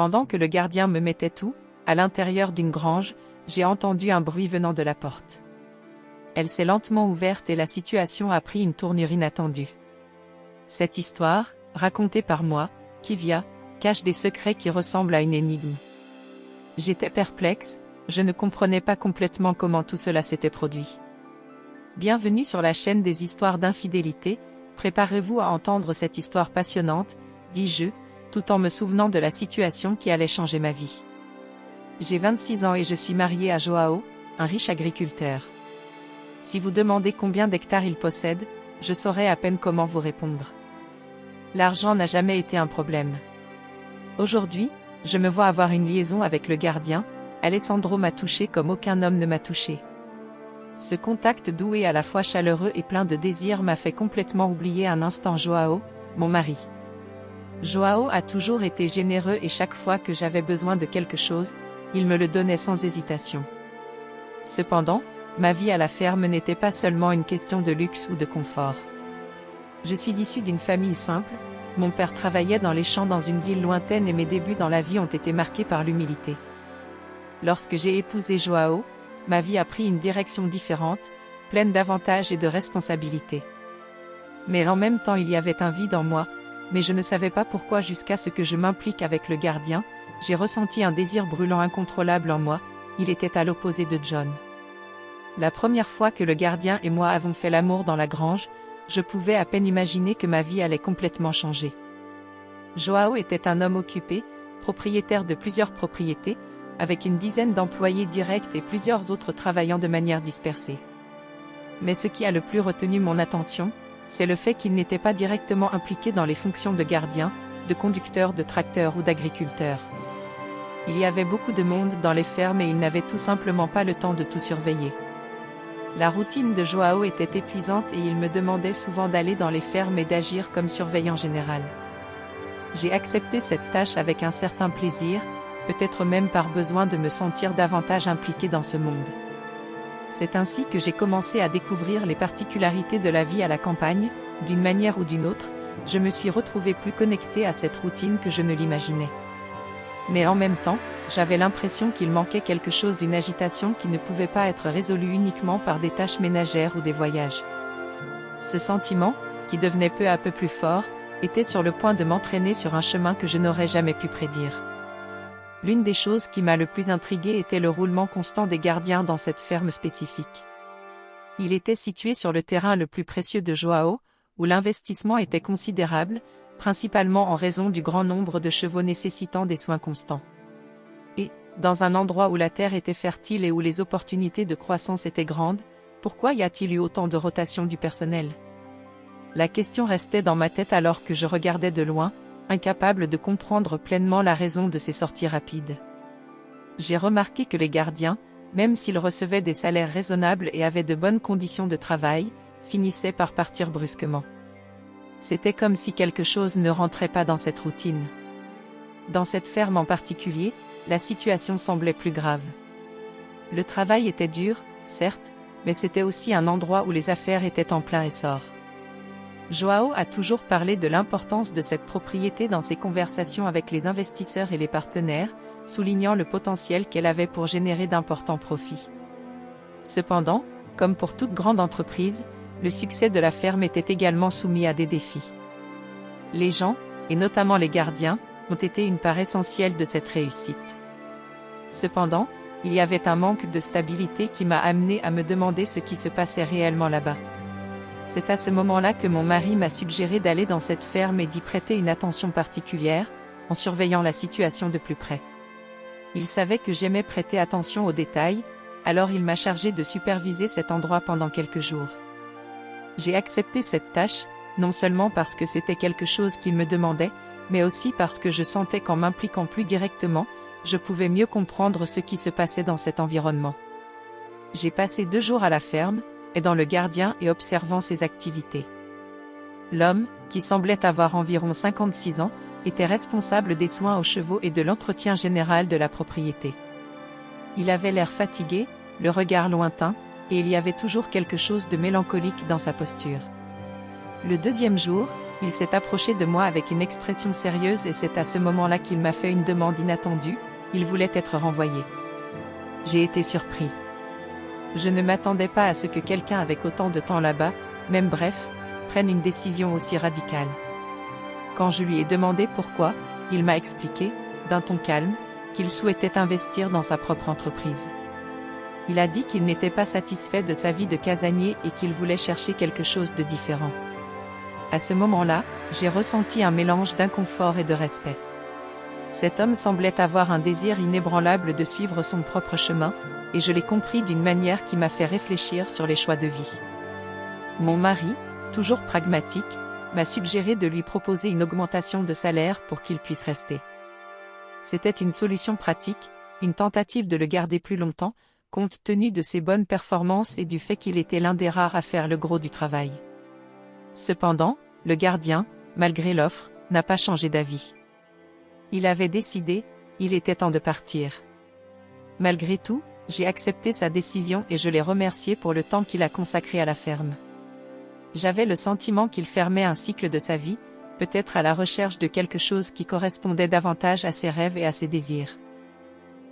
Pendant que le gardien me mettait tout, à l'intérieur d'une grange, j'ai entendu un bruit venant de la porte. Elle s'est lentement ouverte et la situation a pris une tournure inattendue. Cette histoire, racontée par moi, Kivia, cache des secrets qui ressemblent à une énigme. J'étais perplexe, je ne comprenais pas complètement comment tout cela s'était produit. Bienvenue sur la chaîne des histoires d'infidélité, préparez-vous à entendre cette histoire passionnante, dis-je, tout en me souvenant de la situation qui allait changer ma vie. J'ai 26 ans et je suis mariée à Joao, un riche agriculteur. Si vous demandez combien d'hectares il possède, je saurai à peine comment vous répondre. L'argent n'a jamais été un problème. Aujourd'hui, je me vois avoir une liaison avec le gardien, Alessandro m'a touché comme aucun homme ne m'a touché. Ce contact doux et à la fois chaleureux et plein de désir m'a fait complètement oublier un instant Joao, mon mari. Joao a toujours été généreux et chaque fois que j'avais besoin de quelque chose, il me le donnait sans hésitation. Cependant, ma vie à la ferme n'était pas seulement une question de luxe ou de confort. Je suis issue d'une famille simple, mon père travaillait dans les champs dans une ville lointaine et mes débuts dans la vie ont été marqués par l'humilité. Lorsque j'ai épousé Joao, ma vie a pris une direction différente, pleine d'avantages et de responsabilités. Mais en même temps il y avait un vide en moi, mais je ne savais pas pourquoi jusqu'à ce que je m'implique avec le gardien, j'ai ressenti un désir brûlant incontrôlable en moi, il était à l'opposé de John. La première fois que le gardien et moi avons fait l'amour dans la grange, je pouvais à peine imaginer que ma vie allait complètement changer. Joao était un homme occupé, propriétaire de plusieurs propriétés, avec une dizaine d'employés directs et plusieurs autres travaillant de manière dispersée. Mais ce qui a le plus retenu mon attention, c'est le fait qu'il n'était pas directement impliqué dans les fonctions de gardien, de conducteur de tracteur ou d'agriculteur. Il y avait beaucoup de monde dans les fermes et il n'avait tout simplement pas le temps de tout surveiller. La routine de Joao était épuisante et il me demandait souvent d'aller dans les fermes et d'agir comme surveillant général. J'ai accepté cette tâche avec un certain plaisir, peut-être même par besoin de me sentir davantage impliqué dans ce monde. C'est ainsi que j'ai commencé à découvrir les particularités de la vie à la campagne, d'une manière ou d'une autre, je me suis retrouvé plus connecté à cette routine que je ne l'imaginais. Mais en même temps, j'avais l'impression qu'il manquait quelque chose, une agitation qui ne pouvait pas être résolue uniquement par des tâches ménagères ou des voyages. Ce sentiment, qui devenait peu à peu plus fort, était sur le point de m'entraîner sur un chemin que je n'aurais jamais pu prédire. L'une des choses qui m'a le plus intrigué était le roulement constant des gardiens dans cette ferme spécifique. Il était situé sur le terrain le plus précieux de Joao, où l'investissement était considérable, principalement en raison du grand nombre de chevaux nécessitant des soins constants. Et, dans un endroit où la terre était fertile et où les opportunités de croissance étaient grandes, pourquoi y a-t-il eu autant de rotation du personnel? La question restait dans ma tête alors que je regardais de loin, incapable de comprendre pleinement la raison de ces sorties rapides. J'ai remarqué que les gardiens, même s'ils recevaient des salaires raisonnables et avaient de bonnes conditions de travail, finissaient par partir brusquement. C'était comme si quelque chose ne rentrait pas dans cette routine. Dans cette ferme en particulier, la situation semblait plus grave. Le travail était dur, certes, mais c'était aussi un endroit où les affaires étaient en plein essor. Joao a toujours parlé de l'importance de cette propriété dans ses conversations avec les investisseurs et les partenaires, soulignant le potentiel qu'elle avait pour générer d'importants profits. Cependant, comme pour toute grande entreprise, le succès de la ferme était également soumis à des défis. Les gens, et notamment les gardiens, ont été une part essentielle de cette réussite. Cependant, il y avait un manque de stabilité qui m'a amené à me demander ce qui se passait réellement là-bas. C'est à ce moment-là que mon mari m'a suggéré d'aller dans cette ferme et d'y prêter une attention particulière, en surveillant la situation de plus près. Il savait que j'aimais prêter attention aux détails, alors il m'a chargé de superviser cet endroit pendant quelques jours. J'ai accepté cette tâche, non seulement parce que c'était quelque chose qu'il me demandait, mais aussi parce que je sentais qu'en m'impliquant plus directement, je pouvais mieux comprendre ce qui se passait dans cet environnement. J'ai passé 2 jours à la ferme, aidant le gardien et observant ses activités. L'homme, qui semblait avoir environ 56 ans, était responsable des soins aux chevaux et de l'entretien général de la propriété. Il avait l'air fatigué, le regard lointain, et il y avait toujours quelque chose de mélancolique dans sa posture. Le 2e jour, Il s'est approché de moi avec une expression sérieuse et c'est à ce moment-là qu'il m'a fait une demande inattendue, il voulait être renvoyé. J'ai été surpris. Je ne m'attendais pas à ce que quelqu'un avec autant de temps là-bas, même bref, prenne une décision aussi radicale. Quand je lui ai demandé pourquoi, il m'a expliqué, d'un ton calme, qu'il souhaitait investir dans sa propre entreprise. Il a dit qu'il n'était pas satisfait de sa vie de casanier et qu'il voulait chercher quelque chose de différent. À ce moment-là, j'ai ressenti un mélange d'inconfort et de respect. Cet homme semblait avoir un désir inébranlable de suivre son propre chemin, et je l'ai compris d'une manière qui m'a fait réfléchir sur les choix de vie. Mon mari, toujours pragmatique, m'a suggéré de lui proposer une augmentation de salaire pour qu'il puisse rester. C'était une solution pratique, une tentative de le garder plus longtemps, compte tenu de ses bonnes performances et du fait qu'il était l'un des rares à faire le gros du travail. Cependant, le gardien, malgré l'offre, n'a pas changé d'avis. Il avait décidé, il était temps de partir. Malgré tout, j'ai accepté sa décision et je l'ai remercié pour le temps qu'il a consacré à la ferme. J'avais le sentiment qu'il fermait un cycle de sa vie, peut-être à la recherche de quelque chose qui correspondait davantage à ses rêves et à ses désirs.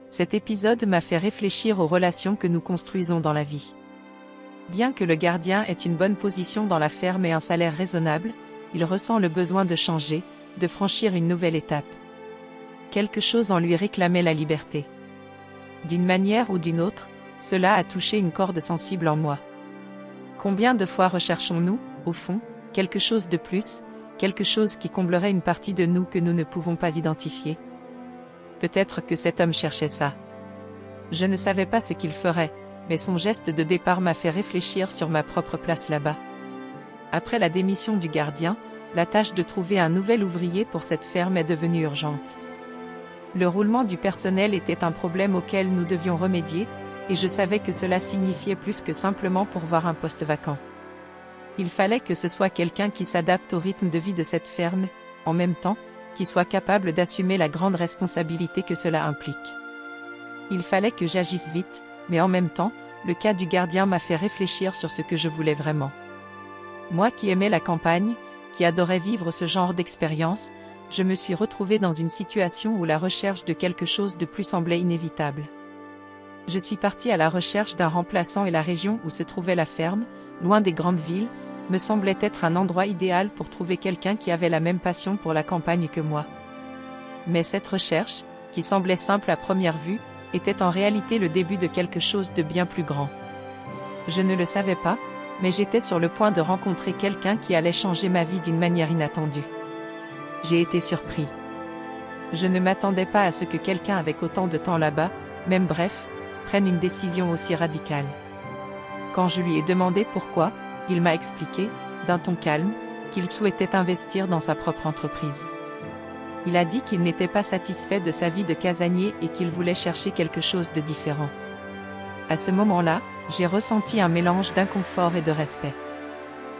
Cet épisode m'a fait réfléchir aux relations que nous construisons dans la vie. Bien que le gardien ait une bonne position dans la ferme et un salaire raisonnable, il ressent le besoin de changer, de franchir une nouvelle étape. Quelque chose en lui réclamait la liberté. D'une manière ou d'une autre, cela a touché une corde sensible en moi. Combien de fois recherchons-nous, au fond, quelque chose de plus, quelque chose qui comblerait une partie de nous que nous ne pouvons pas identifier? Peut-être que cet homme cherchait ça. Je ne savais pas ce qu'il ferait, mais son geste de départ m'a fait réfléchir sur ma propre place là-bas. Après la démission du gardien, la tâche de trouver un nouvel ouvrier pour cette ferme est devenue urgente. Le roulement du personnel était un problème auquel nous devions remédier, et je savais que cela signifiait plus que simplement pourvoir un poste vacant. Il fallait que ce soit quelqu'un qui s'adapte au rythme de vie de cette ferme, en même temps, qui soit capable d'assumer la grande responsabilité que cela implique. Il fallait que j'agisse vite, mais en même temps, le cas du gardien m'a fait réfléchir sur ce que je voulais vraiment. Moi qui aimais la campagne, qui adorais vivre ce genre d'expérience, je me suis retrouvée dans une situation où la recherche de quelque chose de plus semblait inévitable. Je suis partie à la recherche d'un remplaçant et la région où se trouvait la ferme, loin des grandes villes, me semblait être un endroit idéal pour trouver quelqu'un qui avait la même passion pour la campagne que moi. Mais cette recherche, qui semblait simple à première vue, était en réalité le début de quelque chose de bien plus grand. Je ne le savais pas, mais j'étais sur le point de rencontrer quelqu'un qui allait changer ma vie d'une manière inattendue. J'ai été surpris. Je ne m'attendais pas à ce que quelqu'un avec autant de temps là-bas, même bref, prenne une décision aussi radicale. Quand je lui ai demandé pourquoi, il m'a expliqué, d'un ton calme, qu'il souhaitait investir dans sa propre entreprise. Il a dit qu'il n'était pas satisfait de sa vie de casanier et qu'il voulait chercher quelque chose de différent. À ce moment-là, j'ai ressenti un mélange d'inconfort et de respect.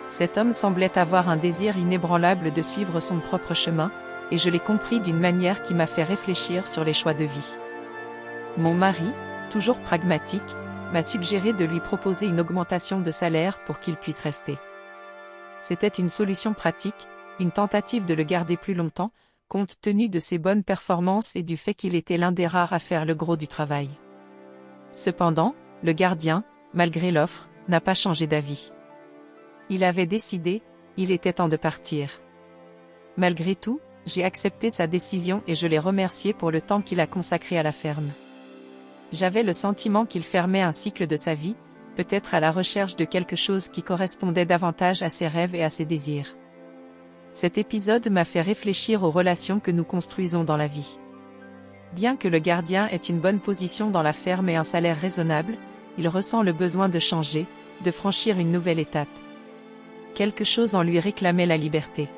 Cet homme semblait avoir un désir inébranlable de suivre son propre chemin, et je l'ai compris d'une manière qui m'a fait réfléchir sur les choix de vie. Mon mari, toujours pragmatique, m'a suggéré de lui proposer une augmentation de salaire pour qu'il puisse rester. C'était une solution pratique, une tentative de le garder plus longtemps, compte tenu de ses bonnes performances et du fait qu'il était l'un des rares à faire le gros du travail. Cependant, le gardien, malgré l'offre, n'a pas changé d'avis. Il avait décidé, il était temps de partir. Malgré tout, j'ai accepté sa décision et je l'ai remercié pour le temps qu'il a consacré à la ferme. J'avais le sentiment qu'il fermait un cycle de sa vie, peut-être à la recherche de quelque chose qui correspondait davantage à ses rêves et à ses désirs. Cet épisode m'a fait réfléchir aux relations que nous construisons dans la vie. Bien que le gardien ait une bonne position dans la ferme et un salaire raisonnable, il ressent le besoin de changer, de franchir une nouvelle étape. Quelque chose en lui réclamait la liberté.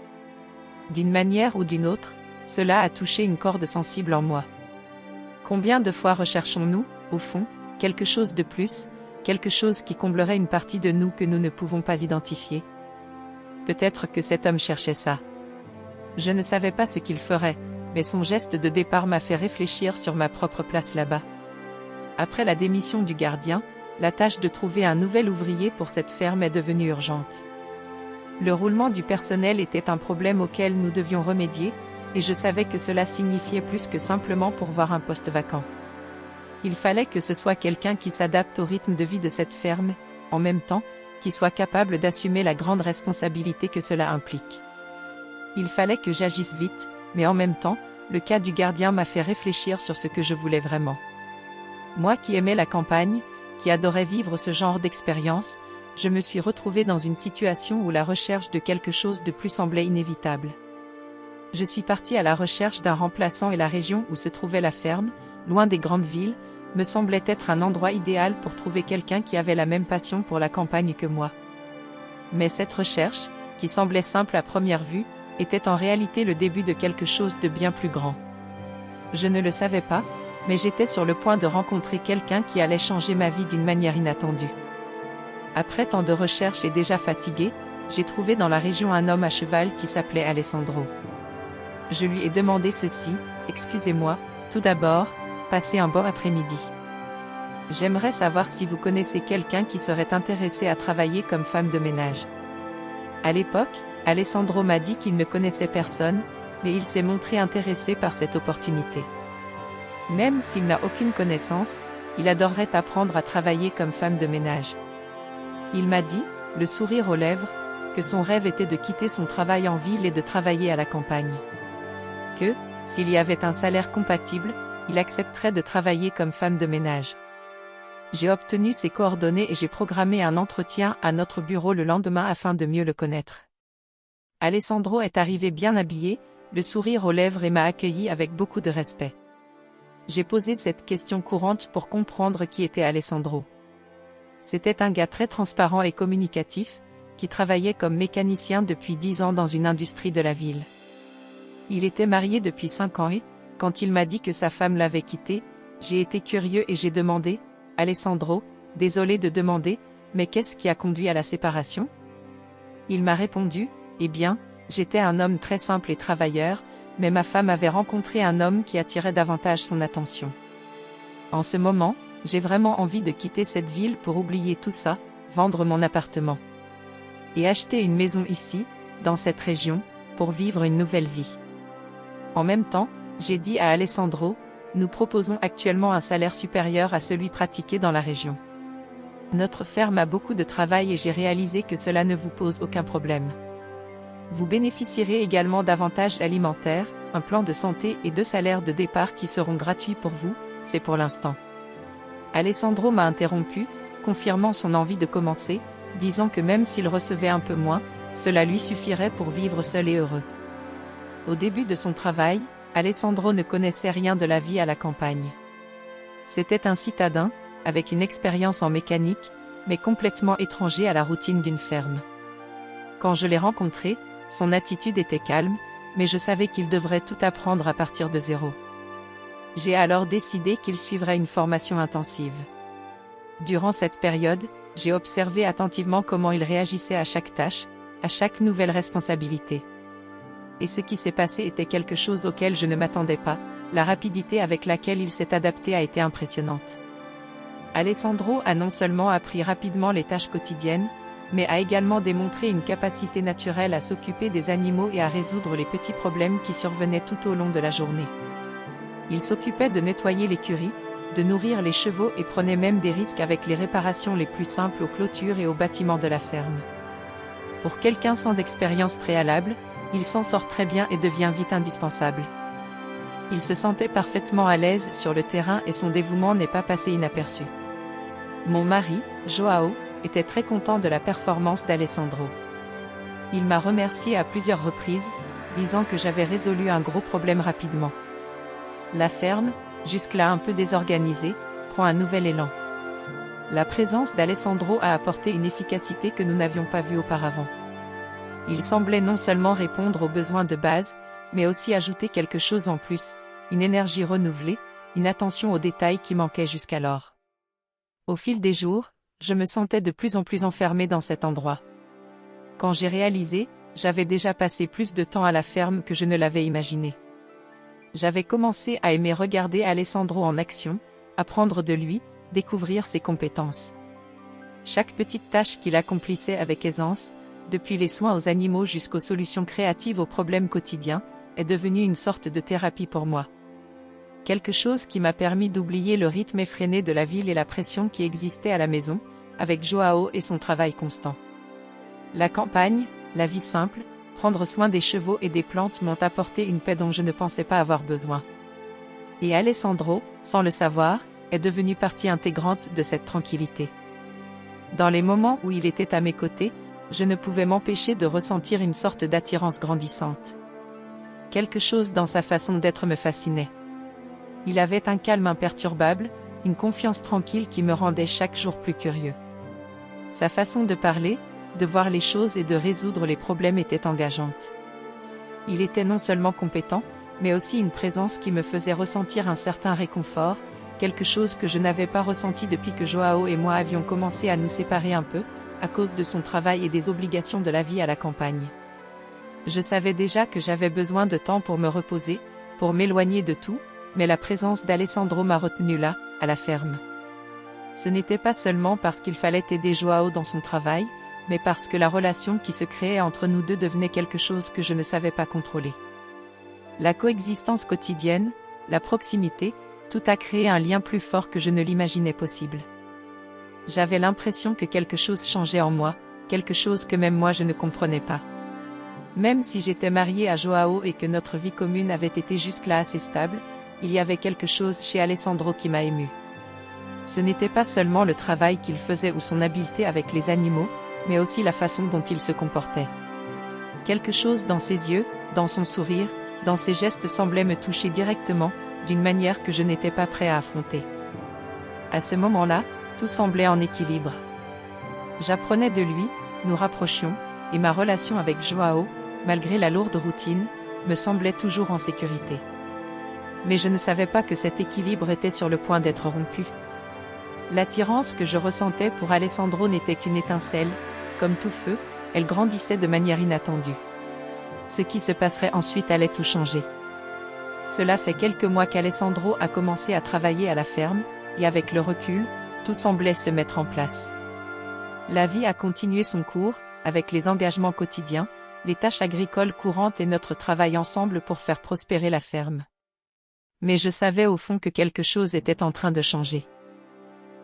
D'une manière ou d'une autre, cela a touché une corde sensible en moi. Combien de fois recherchons-nous, au fond, quelque chose de plus, quelque chose qui comblerait une partie de nous que nous ne pouvons pas identifier? Peut-être que cet homme cherchait ça. Je ne savais pas ce qu'il ferait, mais son geste de départ m'a fait réfléchir sur ma propre place là-bas. Après la démission du gardien, la tâche de trouver un nouvel ouvrier pour cette ferme est devenue urgente. Le roulement du personnel était un problème auquel nous devions remédier, et je savais que cela signifiait plus que simplement pourvoir un poste vacant. Il fallait que ce soit quelqu'un qui s'adapte au rythme de vie de cette ferme, en même temps, qui soit capable d'assumer la grande responsabilité que cela implique. Il fallait que j'agisse vite, mais en même temps, le cas du gardien m'a fait réfléchir sur ce que je voulais vraiment. Moi qui aimais la campagne, qui adorais vivre ce genre d'expérience, je me suis retrouvée dans une situation où la recherche de quelque chose de plus semblait inévitable. Je suis partie à la recherche d'un remplaçant et la région où se trouvait la ferme, loin des grandes villes, me semblait être un endroit idéal pour trouver quelqu'un qui avait la même passion pour la campagne que moi. Mais cette recherche, qui semblait simple à première vue, était en réalité le début de quelque chose de bien plus grand. Je ne le savais pas, mais j'étais sur le point de rencontrer quelqu'un qui allait changer ma vie d'une manière inattendue. Après tant de recherches et déjà fatigué, j'ai trouvé dans la région un homme à cheval qui s'appelait Alessandro. Je lui ai demandé ceci: excusez-moi, tout d'abord, passez un bon après-midi. J'aimerais savoir si vous connaissez quelqu'un qui serait intéressé à travailler comme femme de ménage. À l'époque, Alessandro m'a dit qu'il ne connaissait personne, mais il s'est montré intéressé par cette opportunité. Même s'il n'a aucune connaissance, il adorerait apprendre à travailler comme femme de ménage. Il m'a dit, le sourire aux lèvres, que son rêve était de quitter son travail en ville et de travailler à la campagne. Que, s'il y avait un salaire compatible, il accepterait de travailler comme femme de ménage. J'ai obtenu ses coordonnées et j'ai programmé un entretien à notre bureau le lendemain afin de mieux le connaître. Alessandro est arrivé bien habillé, le sourire aux lèvres et m'a accueilli avec beaucoup de respect. J'ai posé cette question courante pour comprendre qui était Alessandro. C'était un gars très transparent et communicatif, qui travaillait comme mécanicien depuis 10 ans dans une industrie de la ville. Il était marié depuis 5 ans et, quand il m'a dit que sa femme l'avait quitté, j'ai été curieux et j'ai demandé: Alessandro, désolé de demander, mais qu'est-ce qui a conduit à la séparation? Il m'a répondu: eh bien, j'étais un homme très simple et travailleur, mais ma femme avait rencontré un homme qui attirait davantage son attention. En ce moment, j'ai vraiment envie de quitter cette ville pour oublier tout ça, vendre mon appartement. Et acheter une maison ici, dans cette région, pour vivre une nouvelle vie. En même temps, j'ai dit à Alessandro: nous proposons actuellement un salaire supérieur à celui pratiqué dans la région. Notre ferme a beaucoup de travail et j'ai réalisé que cela ne vous pose aucun problème. Vous bénéficierez également d'avantages alimentaires, un plan de santé et 2 salaires de départ qui seront gratuits pour vous, c'est pour l'instant. Alessandro m'a interrompu, confirmant son envie de commencer, disant que même s'il recevait un peu moins, cela lui suffirait pour vivre seul et heureux. Au début de son travail, Alessandro ne connaissait rien de la vie à la campagne. C'était un citadin, avec une expérience en mécanique, mais complètement étranger à la routine d'une ferme. Quand je l'ai rencontré, son attitude était calme, mais je savais qu'il devrait tout apprendre à partir de zéro. J'ai alors décidé qu'il suivrait une formation intensive. Durant cette période, j'ai observé attentivement comment il réagissait à chaque tâche, à chaque nouvelle responsabilité. Et ce qui s'est passé était quelque chose auquel je ne m'attendais pas, la rapidité avec laquelle il s'est adapté a été impressionnante. Alessandro a non seulement appris rapidement les tâches quotidiennes, mais a également démontré une capacité naturelle à s'occuper des animaux et à résoudre les petits problèmes qui survenaient tout au long de la journée. Il s'occupait de nettoyer l'écurie, de nourrir les chevaux et prenait même des risques avec les réparations les plus simples aux clôtures et aux bâtiments de la ferme. Pour quelqu'un sans expérience préalable, il s'en sort très bien et devient vite indispensable. Il se sentait parfaitement à l'aise sur le terrain et son dévouement n'est pas passé inaperçu. Mon mari, Joao, était très content de la performance d'Alessandro. Il m'a remercié à plusieurs reprises, disant que j'avais résolu un gros problème rapidement. La ferme, jusque-là un peu désorganisée, prend un nouvel élan. La présence d'Alessandro a apporté une efficacité que nous n'avions pas vue auparavant. Il semblait non seulement répondre aux besoins de base, mais aussi ajouter quelque chose en plus, une énergie renouvelée, une attention aux détails qui manquait jusqu'alors. Au fil des jours, je me sentais de plus en plus enfermée dans cet endroit. Quand j'ai réalisé, j'avais déjà passé plus de temps à la ferme que je ne l'avais imaginé. J'avais commencé à aimer regarder Alessandro en action, apprendre de lui, découvrir ses compétences. Chaque petite tâche qu'il accomplissait avec aisance, depuis les soins aux animaux jusqu'aux solutions créatives aux problèmes quotidiens, est devenu une sorte de thérapie pour moi. Quelque chose qui m'a permis d'oublier le rythme effréné de la ville et la pression qui existait à la maison, avec Joao et son travail constant. La campagne, la vie simple, prendre soin des chevaux et des plantes m'ont apporté une paix dont je ne pensais pas avoir besoin. Et Alessandro, sans le savoir, est devenu partie intégrante de cette tranquillité. Dans les moments où il était à mes côtés, je ne pouvais m'empêcher de ressentir une sorte d'attirance grandissante. Quelque chose dans sa façon d'être me fascinait. Il avait un calme imperturbable, une confiance tranquille qui me rendait chaque jour plus curieux. Sa façon de parler, de voir les choses et de résoudre les problèmes était engageante. Il était non seulement compétent, mais aussi une présence qui me faisait ressentir un certain réconfort, quelque chose que je n'avais pas ressenti depuis que Joao et moi avions commencé à nous séparer un peu, à cause de son travail et des obligations de la vie à la campagne. Je savais déjà que j'avais besoin de temps pour me reposer, pour m'éloigner de tout, mais la présence d'Alessandro m'a retenu là, à la ferme. Ce n'était pas seulement parce qu'il fallait aider Joao dans son travail, mais parce que la relation qui se créait entre nous deux devenait quelque chose que je ne savais pas contrôler. La coexistence quotidienne, la proximité, tout a créé un lien plus fort que je ne l'imaginais possible. J'avais l'impression que quelque chose changeait en moi, quelque chose que même moi je ne comprenais pas. Même si j'étais mariée à Joao et que notre vie commune avait été jusque-là assez stable, il y avait quelque chose chez Alessandro qui m'a émue. Ce n'était pas seulement le travail qu'il faisait ou son habileté avec les animaux, mais aussi la façon dont il se comportait. Quelque chose dans ses yeux, dans son sourire, dans ses gestes semblait me toucher directement, d'une manière que je n'étais pas prêt à affronter. À ce moment-là, tout semblait en équilibre. J'apprenais de lui, nous rapprochions, et ma relation avec Joao, malgré la lourde routine, me semblait toujours en sécurité. Mais je ne savais pas que cet équilibre était sur le point d'être rompu. L'attirance que je ressentais pour Alessandro n'était qu'une étincelle, comme tout feu, elle grandissait de manière inattendue. Ce qui se passerait ensuite allait tout changer. Cela fait quelques mois qu'Alessandro a commencé à travailler à la ferme, et avec le recul, tout semblait se mettre en place. La vie a continué son cours, avec les engagements quotidiens, les tâches agricoles courantes et notre travail ensemble pour faire prospérer la ferme. Mais je savais au fond que quelque chose était en train de changer.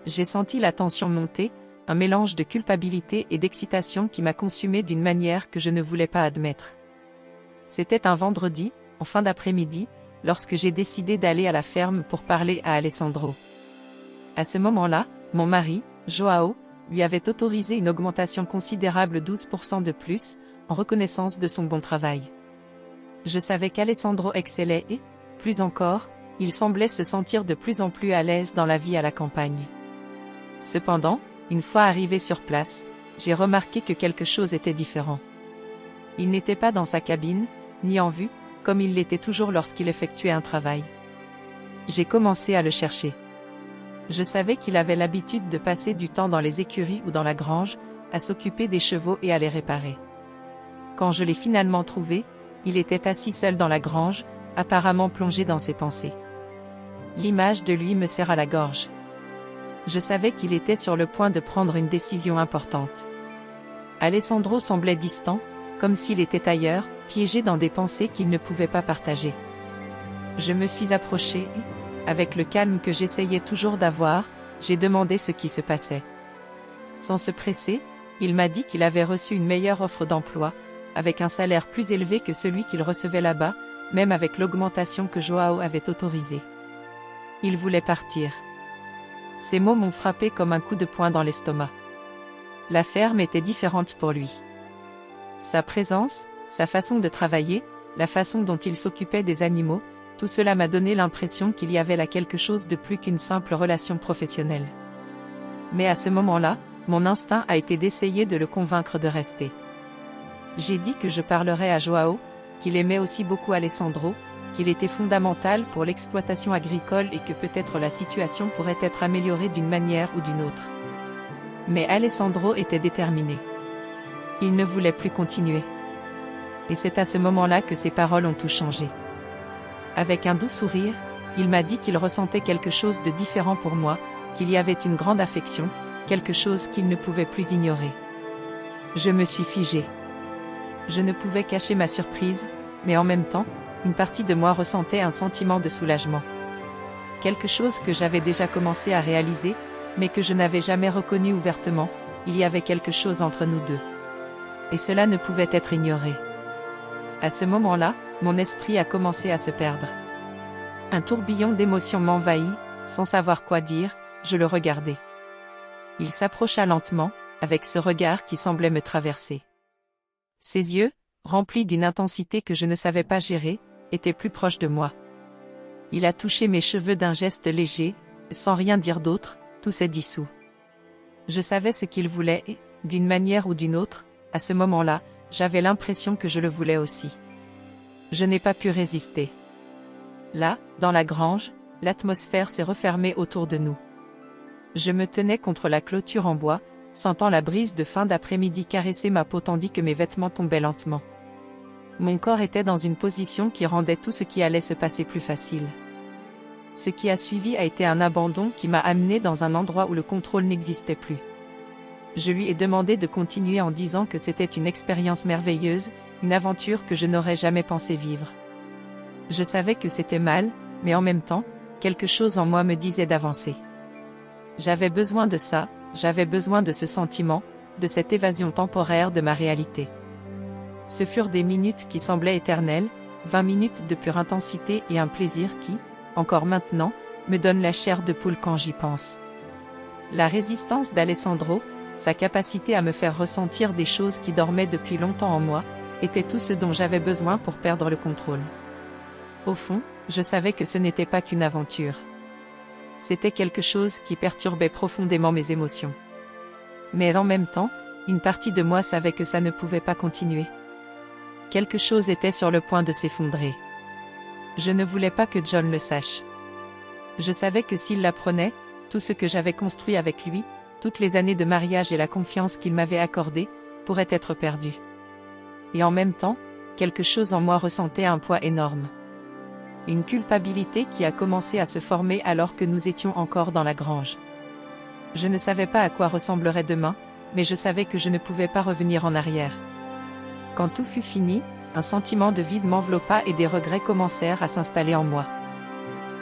J'ai senti la tension monter, un mélange de culpabilité et d'excitation qui m'a consumé d'une manière que je ne voulais pas admettre. C'était un vendredi, en fin d'après-midi, lorsque j'ai décidé d'aller à la ferme pour parler à Alessandro. À ce moment-là, mon mari, Joao, lui avait autorisé une augmentation considérable 12% de plus, en reconnaissance de son bon travail. Je savais qu'Alessandro excellait et, plus encore, il semblait se sentir de plus en plus à l'aise dans la vie à la campagne. Cependant, une fois arrivé sur place, j'ai remarqué que quelque chose était différent. Il n'était pas dans sa cabine, ni en vue, comme il l'était toujours lorsqu'il effectuait un travail. J'ai commencé à le chercher. Je savais qu'il avait l'habitude de passer du temps dans les écuries ou dans la grange, à s'occuper des chevaux et à les réparer. Quand je l'ai finalement trouvé, il était assis seul dans la grange, apparemment plongé dans ses pensées. L'image de lui me serra la gorge. Je savais qu'il était sur le point de prendre une décision importante. Alessandro semblait distant, comme s'il était ailleurs, piégé dans des pensées qu'il ne pouvait pas partager. Je me suis approchée et, avec le calme que j'essayais toujours d'avoir, j'ai demandé ce qui se passait. Sans se presser, il m'a dit qu'il avait reçu une meilleure offre d'emploi, avec un salaire plus élevé que celui qu'il recevait là-bas, même avec l'augmentation que Joao avait autorisée. Il voulait partir. Ces mots m'ont frappé comme un coup de poing dans l'estomac. La ferme était différente pour lui. Sa présence, sa façon de travailler, la façon dont il s'occupait des animaux, tout cela m'a donné l'impression qu'il y avait là quelque chose de plus qu'une simple relation professionnelle. Mais à ce moment-là, mon instinct a été d'essayer de le convaincre de rester. J'ai dit que je parlerais à Joao, qu'il aimait aussi beaucoup Alessandro, qu'il était fondamental pour l'exploitation agricole et que peut-être la situation pourrait être améliorée d'une manière ou d'une autre. Mais Alessandro était déterminé. Il ne voulait plus continuer. Et c'est à ce moment-là que ses paroles ont tout changé. Avec un doux sourire, il m'a dit qu'il ressentait quelque chose de différent pour moi, qu'il y avait une grande affection, quelque chose qu'il ne pouvait plus ignorer. Je me suis figée. Je ne pouvais cacher ma surprise, mais en même temps, une partie de moi ressentait un sentiment de soulagement. Quelque chose que j'avais déjà commencé à réaliser, mais que je n'avais jamais reconnu ouvertement, il y avait quelque chose entre nous deux. Et cela ne pouvait être ignoré. À ce moment-là, mon esprit a commencé à se perdre. Un tourbillon d'émotions m'envahit, sans savoir quoi dire, je le regardais. Il s'approcha lentement, avec ce regard qui semblait me traverser. Ses yeux, remplis d'une intensité que je ne savais pas gérer, étaient plus proches de moi. Il a touché mes cheveux d'un geste léger, sans rien dire d'autre, tout s'est dissous. Je savais ce qu'il voulait et, d'une manière ou d'une autre, à ce moment-là, j'avais l'impression que je le voulais aussi. Je n'ai pas pu résister. Là, dans la grange, l'atmosphère s'est refermée autour de nous. Je me tenais contre la clôture en bois, sentant la brise de fin d'après-midi caresser ma peau tandis que mes vêtements tombaient lentement. Mon corps était dans une position qui rendait tout ce qui allait se passer plus facile. Ce qui a suivi a été un abandon qui m'a amené dans un endroit où le contrôle n'existait plus. Je lui ai demandé de continuer en disant que c'était une expérience merveilleuse, une aventure que je n'aurais jamais pensé vivre. Je savais que c'était mal, mais en même temps, quelque chose en moi me disait d'avancer. J'avais besoin de ça, j'avais besoin de ce sentiment, de cette évasion temporaire de ma réalité. Ce furent des minutes qui semblaient éternelles, 20 minutes de pure intensité et un plaisir qui, encore maintenant, me donne la chair de poule quand j'y pense. La résistance d'Alessandro, sa capacité à me faire ressentir des choses qui dormaient depuis longtemps en moi, était tout ce dont j'avais besoin pour perdre le contrôle. Au fond, je savais que ce n'était pas qu'une aventure. C'était quelque chose qui perturbait profondément mes émotions. Mais en même temps, une partie de moi savait que ça ne pouvait pas continuer. Quelque chose était sur le point de s'effondrer. Je ne voulais pas que John le sache. Je savais que s'il l'apprenait, tout ce que j'avais construit avec lui, toutes les années de mariage et la confiance qu'il m'avait accordée, pourrait être perdu. Et en même temps, quelque chose en moi ressentait un poids énorme. Une culpabilité qui a commencé à se former alors que nous étions encore dans la grange. Je ne savais pas à quoi ressemblerait demain, mais je savais que je ne pouvais pas revenir en arrière. Quand tout fut fini, un sentiment de vide m'enveloppa et des regrets commencèrent à s'installer en moi.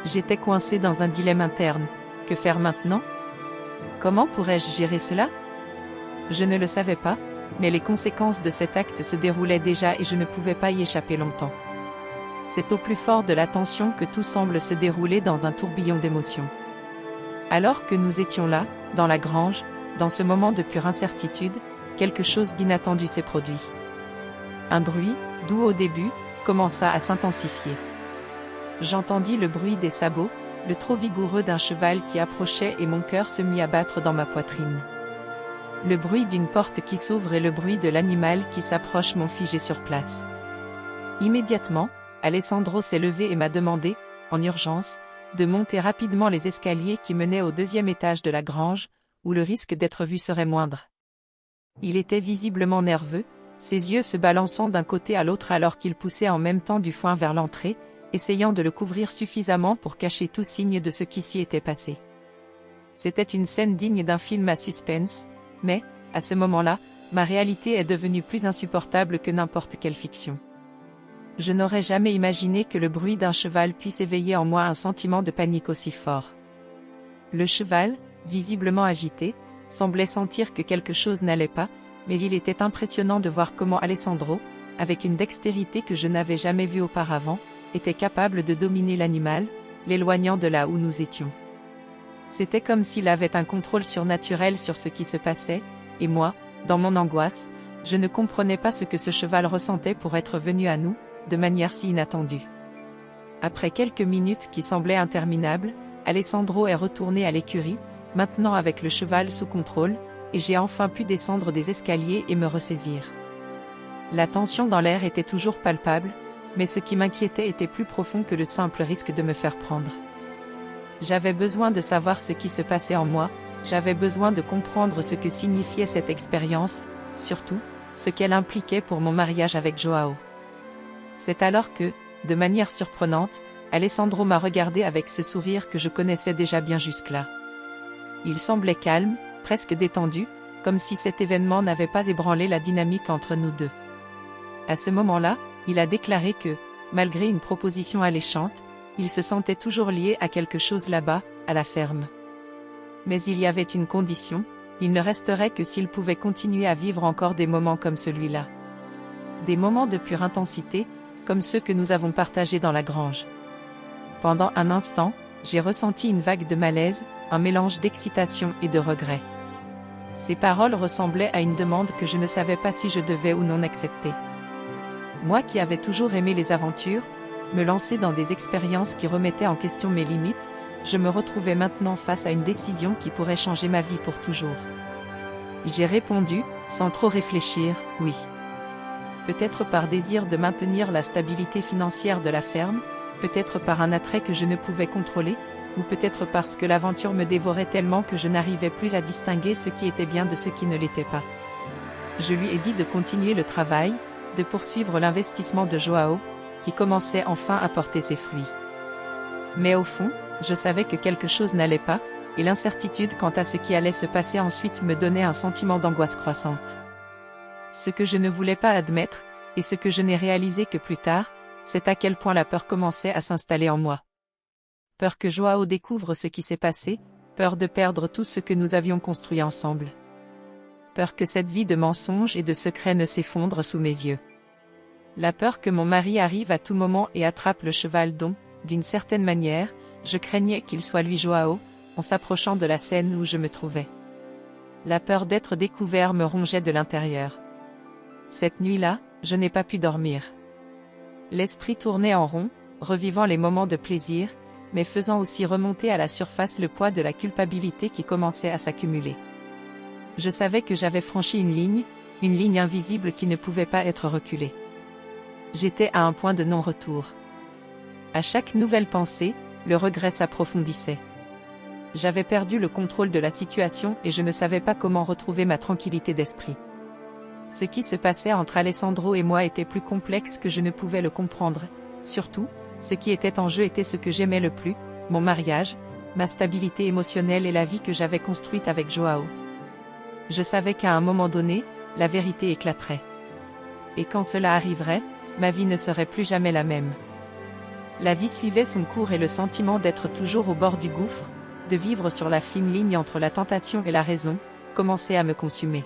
J'étais coincé dans un dilemme interne. Que faire maintenant? Comment pourrais-je gérer cela? Je ne le savais pas, mais les conséquences de cet acte se déroulaient déjà et je ne pouvais pas y échapper longtemps. C'est au plus fort de la tension que tout semble se dérouler dans un tourbillon d'émotions. Alors que nous étions là, dans la grange, dans ce moment de pure incertitude, quelque chose d'inattendu s'est produit. Un bruit, doux au début, commença à s'intensifier. J'entendis le bruit des sabots, le trot vigoureux d'un cheval qui approchait et mon cœur se mit à battre dans ma poitrine. Le bruit d'une porte qui s'ouvre et le bruit de l'animal qui s'approche m'ont figé sur place. Immédiatement, Alessandro s'est levé et m'a demandé, en urgence, de monter rapidement les escaliers qui menaient au 2e étage de la grange, où le risque d'être vu serait moindre. Il était visiblement nerveux, ses yeux se balançant d'un côté à l'autre alors qu'il poussait en même temps du foin vers l'entrée, essayant de le couvrir suffisamment pour cacher tout signe de ce qui s'y était passé. C'était une scène digne d'un film à suspense, mais, à ce moment-là, ma réalité est devenue plus insupportable que n'importe quelle fiction. Je n'aurais jamais imaginé que le bruit d'un cheval puisse éveiller en moi un sentiment de panique aussi fort. Le cheval, visiblement agité, semblait sentir que quelque chose n'allait pas, mais il était impressionnant de voir comment Alessandro, avec une dextérité que je n'avais jamais vue auparavant, était capable de dominer l'animal, l'éloignant de là où nous étions. C'était comme s'il avait un contrôle surnaturel sur ce qui se passait, et moi, dans mon angoisse, je ne comprenais pas ce que ce cheval ressentait pour être venu à nous, de manière si inattendue. Après quelques minutes qui semblaient interminables, Alessandro est retourné à l'écurie, maintenant avec le cheval sous contrôle, et j'ai enfin pu descendre des escaliers et me ressaisir. La tension dans l'air était toujours palpable, mais ce qui m'inquiétait était plus profond que le simple risque de me faire prendre. J'avais besoin de savoir ce qui se passait en moi, j'avais besoin de comprendre ce que signifiait cette expérience, surtout, ce qu'elle impliquait pour mon mariage avec Joao. C'est alors que, de manière surprenante, Alessandro m'a regardé avec ce sourire que je connaissais déjà bien jusque-là. Il semblait calme, presque détendu, comme si cet événement n'avait pas ébranlé la dynamique entre nous deux. À ce moment-là, il a déclaré que, malgré une proposition alléchante, il se sentait toujours lié à quelque chose là-bas, à la ferme. Mais il y avait une condition, il ne resterait que s'il pouvait continuer à vivre encore des moments comme celui-là. Des moments de pure intensité, comme ceux que nous avons partagés dans la grange. Pendant un instant, j'ai ressenti une vague de malaise, un mélange d'excitation et de regret. Ces paroles ressemblaient à une demande que je ne savais pas si je devais ou non accepter. Moi qui avais toujours aimé les aventures, me lancer dans des expériences qui remettaient en question mes limites, je me retrouvais maintenant face à une décision qui pourrait changer ma vie pour toujours. J'ai répondu, sans trop réfléchir, oui. Peut-être par désir de maintenir la stabilité financière de la ferme, peut-être par un attrait que je ne pouvais contrôler, ou peut-être parce que l'aventure me dévorait tellement que je n'arrivais plus à distinguer ce qui était bien de ce qui ne l'était pas. Je lui ai dit de continuer le travail, de poursuivre l'investissement de Joao, qui commençait enfin à porter ses fruits. Mais au fond, je savais que quelque chose n'allait pas, et l'incertitude quant à ce qui allait se passer ensuite me donnait un sentiment d'angoisse croissante. Ce que je ne voulais pas admettre, et ce que je n'ai réalisé que plus tard, c'est à quel point la peur commençait à s'installer en moi. Peur que Joao découvre ce qui s'est passé, peur de perdre tout ce que nous avions construit ensemble. Peur que cette vie de mensonges et de secrets ne s'effondre sous mes yeux. La peur que mon mari arrive à tout moment et attrape le cheval dont, d'une certaine manière, je craignais qu'il soit lui Joao, en s'approchant de la scène où je me trouvais. La peur d'être découvert me rongeait de l'intérieur. Cette nuit-là, je n'ai pas pu dormir. L'esprit tournait en rond, revivant les moments de plaisir, mais faisant aussi remonter à la surface le poids de la culpabilité qui commençait à s'accumuler. Je savais que j'avais franchi une ligne invisible qui ne pouvait pas être reculée. J'étais à un point de non-retour. À chaque nouvelle pensée, le regret s'approfondissait. J'avais perdu le contrôle de la situation et je ne savais pas comment retrouver ma tranquillité d'esprit. Ce qui se passait entre Alessandro et moi était plus complexe que je ne pouvais le comprendre. Surtout, ce qui était en jeu était ce que j'aimais le plus, mon mariage, ma stabilité émotionnelle et la vie que j'avais construite avec Joao. Je savais qu'à un moment donné, la vérité éclaterait. Et quand cela arriverait, ma vie ne serait plus jamais la même. La vie suivait son cours et le sentiment d'être toujours au bord du gouffre, de vivre sur la fine ligne entre la tentation et la raison, commençait à me consumer.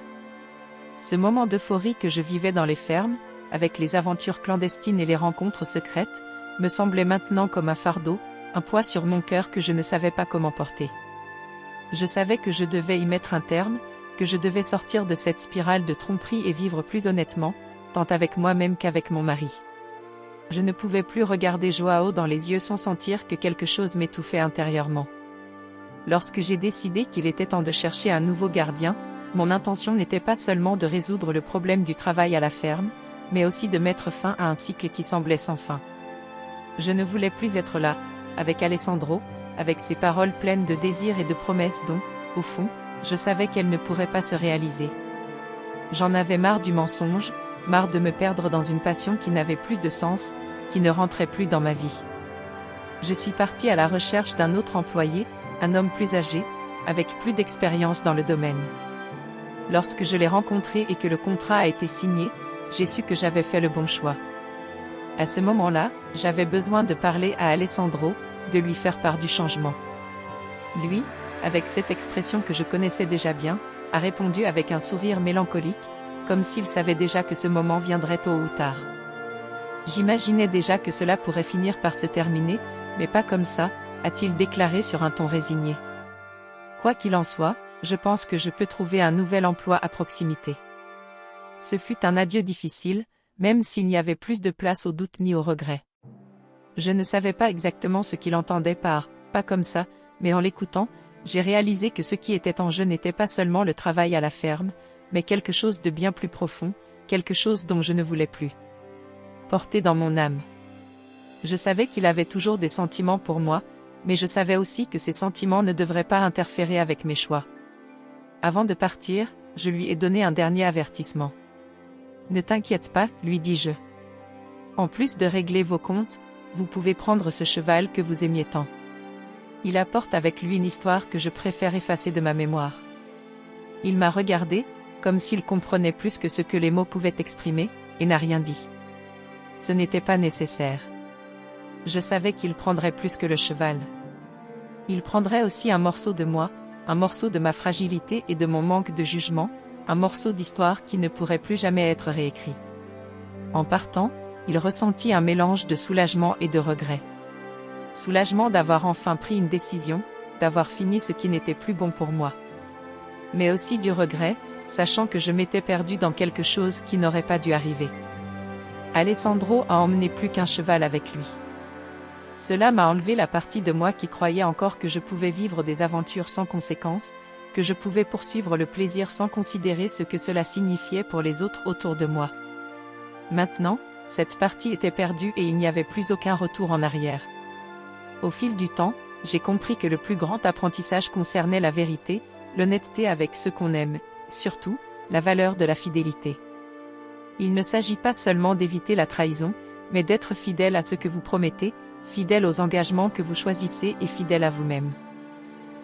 Ce moment d'euphorie que je vivais dans les fermes, avec les aventures clandestines et les rencontres secrètes, me semblait maintenant comme un fardeau, un poids sur mon cœur que je ne savais pas comment porter. Je savais que je devais y mettre un terme, que je devais sortir de cette spirale de tromperie et vivre plus honnêtement, tant avec moi-même qu'avec mon mari. Je ne pouvais plus regarder Joao dans les yeux sans sentir que quelque chose m'étouffait intérieurement. Lorsque j'ai décidé qu'il était temps de chercher un nouveau gardien, mon intention n'était pas seulement de résoudre le problème du travail à la ferme, mais aussi de mettre fin à un cycle qui semblait sans fin. Je ne voulais plus être là, avec Alessandro, avec ses paroles pleines de désirs et de promesses dont, au fond, je savais qu'elles ne pourraient pas se réaliser. J'en avais marre du mensonge, marre de me perdre dans une passion qui n'avait plus de sens, qui ne rentrait plus dans ma vie. Je suis partie à la recherche d'un autre employé, un homme plus âgé, avec plus d'expérience dans le domaine. Lorsque je l'ai rencontré et que le contrat a été signé, j'ai su que j'avais fait le bon choix. À ce moment-là, j'avais besoin de parler à Alessandro, de lui faire part du changement. Lui, avec cette expression que je connaissais déjà bien, a répondu avec un sourire mélancolique, comme s'il savait déjà que ce moment viendrait tôt ou tard. J'imaginais déjà que cela pourrait finir par se terminer, mais pas comme ça, a-t-il déclaré sur un ton résigné. Quoi qu'il en soit, je pense que je peux trouver un nouvel emploi à proximité. Ce fut un adieu difficile, même s'il n'y avait plus de place au doute ni au regret. Je ne savais pas exactement ce qu'il entendait par « pas comme ça », mais en l'écoutant, j'ai réalisé que ce qui était en jeu n'était pas seulement le travail à la ferme, mais quelque chose de bien plus profond, quelque chose dont je ne voulais plus porter dans mon âme. Je savais qu'il avait toujours des sentiments pour moi, mais je savais aussi que ces sentiments ne devraient pas interférer avec mes choix. Avant de partir, je lui ai donné un dernier avertissement. « Ne t'inquiète pas, lui dis-je. En plus de régler vos comptes, vous pouvez prendre ce cheval que vous aimiez tant. Il apporte avec lui une histoire que je préfère effacer de ma mémoire. » Il m'a regardé, comme s'il comprenait plus que ce que les mots pouvaient exprimer, et n'a rien dit. Ce n'était pas nécessaire. Je savais qu'il prendrait plus que le cheval. Il prendrait aussi un morceau de moi, un morceau de ma fragilité et de mon manque de jugement, un morceau d'histoire qui ne pourrait plus jamais être réécrit. En partant, il ressentit un mélange de soulagement et de regret. Soulagement d'avoir enfin pris une décision, d'avoir fini ce qui n'était plus bon pour moi. Mais aussi du regret, sachant que je m'étais perdu dans quelque chose qui n'aurait pas dû arriver. Alessandro a emmené plus qu'un cheval avec lui. Cela m'a enlevé la partie de moi qui croyait encore que je pouvais vivre des aventures sans conséquences, que je pouvais poursuivre le plaisir sans considérer ce que cela signifiait pour les autres autour de moi. Maintenant, cette partie était perdue et il n'y avait plus aucun retour en arrière. Au fil du temps, j'ai compris que le plus grand apprentissage concernait la vérité, l'honnêteté avec ceux qu'on aime, surtout, la valeur de la fidélité. Il ne s'agit pas seulement d'éviter la trahison, mais d'être fidèle à ce que vous promettez, fidèle aux engagements que vous choisissez et fidèle à vous-même.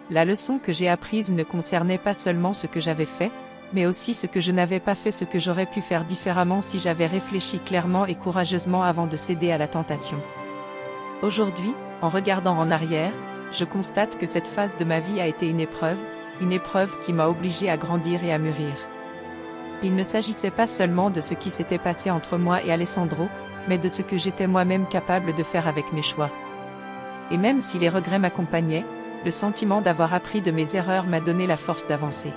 La leçon que j'ai apprise ne concernait pas seulement ce que j'avais fait, mais aussi ce que je n'avais pas fait, ce que j'aurais pu faire différemment si j'avais réfléchi clairement et courageusement avant de céder à la tentation. Aujourd'hui, en regardant en arrière, je constate que cette phase de ma vie a été une épreuve qui m'a obligé à grandir et à mûrir. Il ne s'agissait pas seulement de ce qui s'était passé entre moi et Alessandro, mais de ce que j'étais moi-même capable de faire avec mes choix. Et même si les regrets m'accompagnaient, le sentiment d'avoir appris de mes erreurs m'a donné la force d'avancer.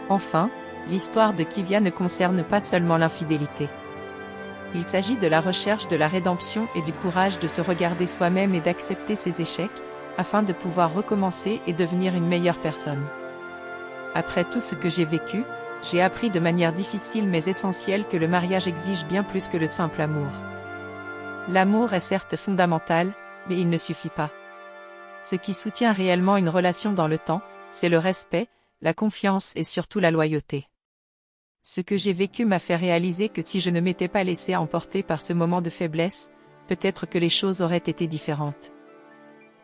Enfin, l'histoire de Kivia ne concerne pas seulement l'infidélité. Il s'agit de la recherche de la rédemption et du courage de se regarder soi-même et d'accepter ses échecs, afin de pouvoir recommencer et devenir une meilleure personne. Après tout ce que j'ai vécu, j'ai appris de manière difficile mais essentielle que le mariage exige bien plus que le simple amour. L'amour est certes fondamental, mais il ne suffit pas. Ce qui soutient réellement une relation dans le temps, c'est le respect, la confiance et surtout la loyauté. Ce que j'ai vécu m'a fait réaliser que si je ne m'étais pas laissé emporter par ce moment de faiblesse, peut-être que les choses auraient été différentes.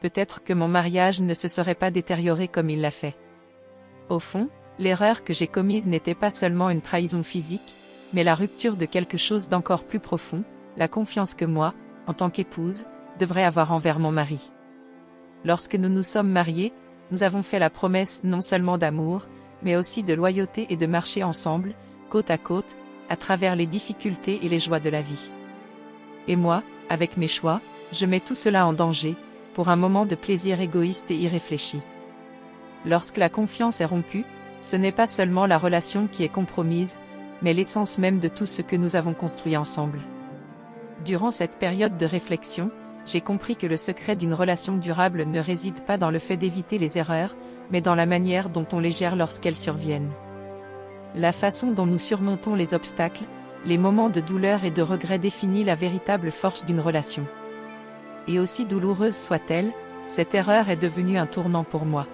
Peut-être que mon mariage ne se serait pas détérioré comme il l'a fait. Au fond, l'erreur que j'ai commise n'était pas seulement une trahison physique, mais la rupture de quelque chose d'encore plus profond, la confiance que moi, en tant qu'épouse, devrais avoir envers mon mari. Lorsque nous nous sommes mariés, nous avons fait la promesse non seulement d'amour, mais aussi de loyauté et de marcher ensemble, côte à côte, à travers les difficultés et les joies de la vie. Et moi, avec mes choix, je mets tout cela en danger, pour un moment de plaisir égoïste et irréfléchi. Lorsque la confiance est rompue, ce n'est pas seulement la relation qui est compromise, mais l'essence même de tout ce que nous avons construit ensemble. Durant cette période de réflexion, j'ai compris que le secret d'une relation durable ne réside pas dans le fait d'éviter les erreurs, mais dans la manière dont on les gère lorsqu'elles surviennent. La façon dont nous surmontons les obstacles, les moments de douleur et de regret définit la véritable force d'une relation. Et aussi douloureuse soit-elle, cette erreur est devenue un tournant pour moi.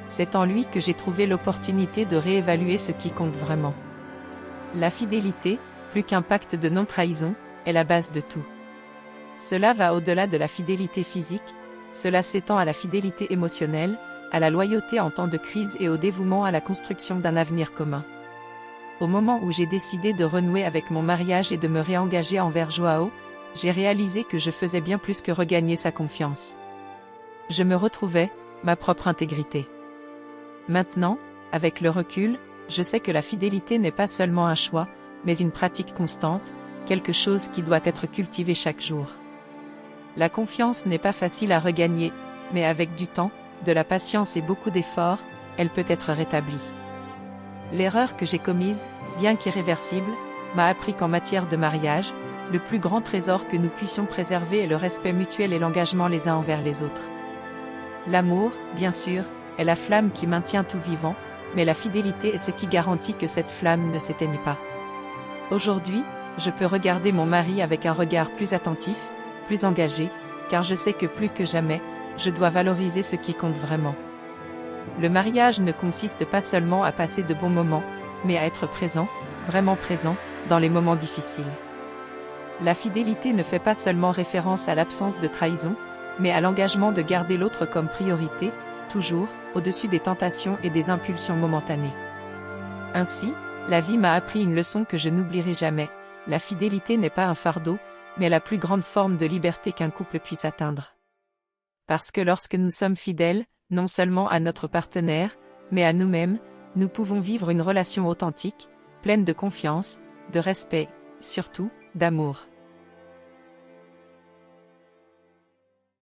C'est en lui que j'ai trouvé l'opportunité de réévaluer ce qui compte vraiment. La fidélité, plus qu'un pacte de non-trahison, est la base de tout. Cela va au-delà de la fidélité physique, cela s'étend à la fidélité émotionnelle, à la loyauté en temps de crise et au dévouement à la construction d'un avenir commun. Au moment où j'ai décidé de renouer avec mon mariage et de me réengager envers Joao, j'ai réalisé que je faisais bien plus que regagner sa confiance. Je me retrouvais, ma propre intégrité. Maintenant, avec le recul, je sais que la fidélité n'est pas seulement un choix, mais une pratique constante, quelque chose qui doit être cultivé chaque jour. La confiance n'est pas facile à regagner, mais avec du temps, de la patience et beaucoup d'efforts, elle peut être rétablie. L'erreur que j'ai commise, bien qu'irréversible, m'a appris qu'en matière de mariage, le plus grand trésor que nous puissions préserver est le respect mutuel et l'engagement les uns envers les autres. L'amour, bien sûr, est la flamme qui maintient tout vivant, mais la fidélité est ce qui garantit que cette flamme ne s'éteigne pas. Aujourd'hui, je peux regarder mon mari avec un regard plus attentif, plus engagé, car je sais que plus que jamais, je dois valoriser ce qui compte vraiment. Le mariage ne consiste pas seulement à passer de bons moments, mais à être présent, vraiment présent, dans les moments difficiles. La fidélité ne fait pas seulement référence à l'absence de trahison, mais à l'engagement de garder l'autre comme priorité, toujours, au-dessus des tentations et des impulsions momentanées. Ainsi, la vie m'a appris une leçon que je n'oublierai jamais. La fidélité n'est pas un fardeau, mais la plus grande forme de liberté qu'un couple puisse atteindre. Parce que lorsque nous sommes fidèles, non seulement à notre partenaire, mais à nous-mêmes, nous pouvons vivre une relation authentique, pleine de confiance, de respect, surtout, d'amour.